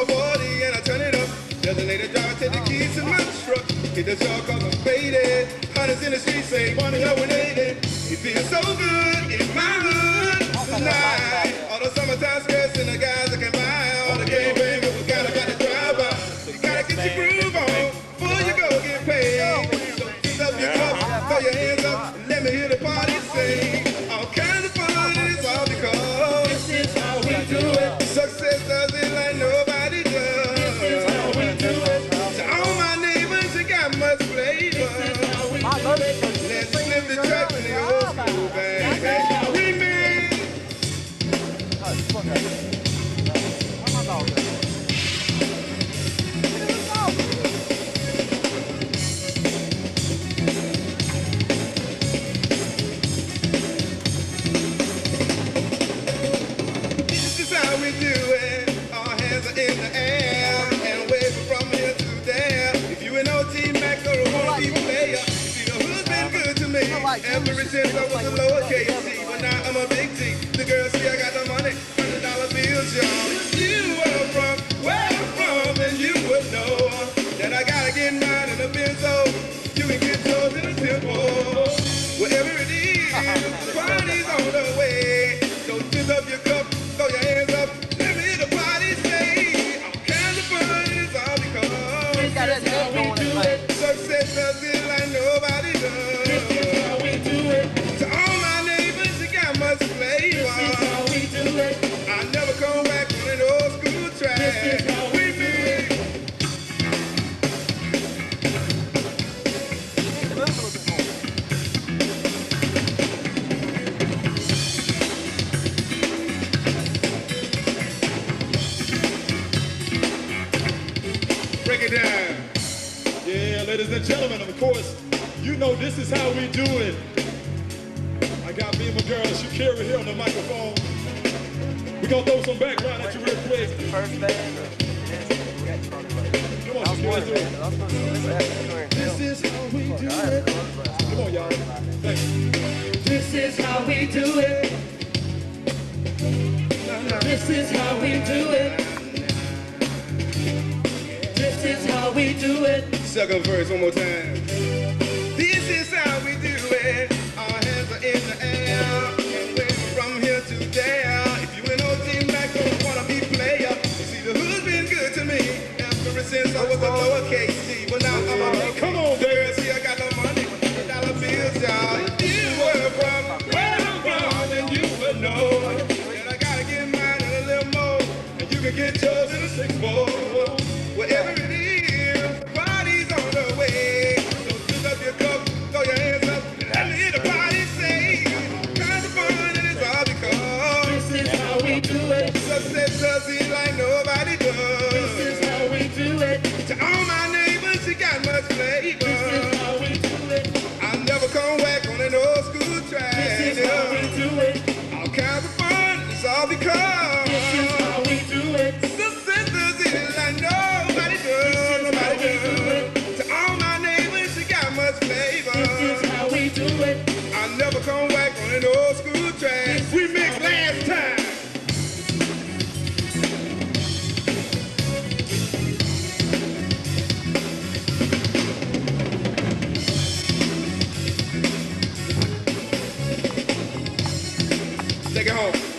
my 40 and I turn it up. There's a lady driver, take the keys to my truck. Hit the truck cause I'm faded. Hunters in the streets say, wanna go with it. It feels so good in my hood tonight. All the summertime skirts and the guys that can buy. All the game bangers who got to drive by. You gotta get your groove on before you go get paid. So pick up your cup, throw your hands up, and let me hear the party sing. All kinds of fun, it's all because this is how we do it. Success does it like nobody does. This is how we do it. To all my neighbors, you got much flavor. This is how we do it. Let's flip the track in the old school band. Remix. This is how we do it. Our hands are in the air and waving from here to there. If you an OT Mac or a wannabe player, see the hood's been good to me. Ever since I was a lowercase C, but now I'm a big T. The girls see I got the money, $100 bills, y'all. If you were from where I'm from, then you would know that I gotta get mine in a benzo. You can get yours in a tempo. Whatever it is, the party's on the way. So fill up your cup, throw your hands up, let me hear the party say. All kinds of fun is all because this is how we do it. Success does it like nobody does. This is how we do it. To all my neighbors, you got much flavor. This is how we do it. I never come back on an old school track. This is how we do it. Break it down. Yeah, ladies and gentlemen, of course, you know this is how we do it. I got me and my girl Shakira here on the microphone. We're gonna throw some background at you real quick. First band. Come on, Shakira, do it. This is how we do it. Come on, y'all. Thanks. This is how we do it. This is how we do it. This is how we do it. Second verse one more time. This is how we do it. Our hands are in the air and we're from here to there. If you an OT Mac don't wanna be player, you see the hood's been good to me ever since I was a lowercase C. But now I'm a big. Come on, girl. See I got the money, $100 bills, y'all. If you were from where I'm from, then you would know that I gotta get mine in a little more, and you can get yours in a 6-4. Wherever it is, party's on the way. So fill up your cup, throw your hands up, let me hear the party say. Kind of fun and it's all because This is how we do it. success does it like nobody does. This is how we do it. To all my neighbors, you got much flavor. This is how we do it. I'll never come back on an old school track. This is how we do it. All kinds of fun, it's all because This is how we do it. success does it like nobody does. Nobody does. To all my neighbors, you got much flavor. This is how we do it. I'll never come back on an old school track. We mixed last time. Take it home.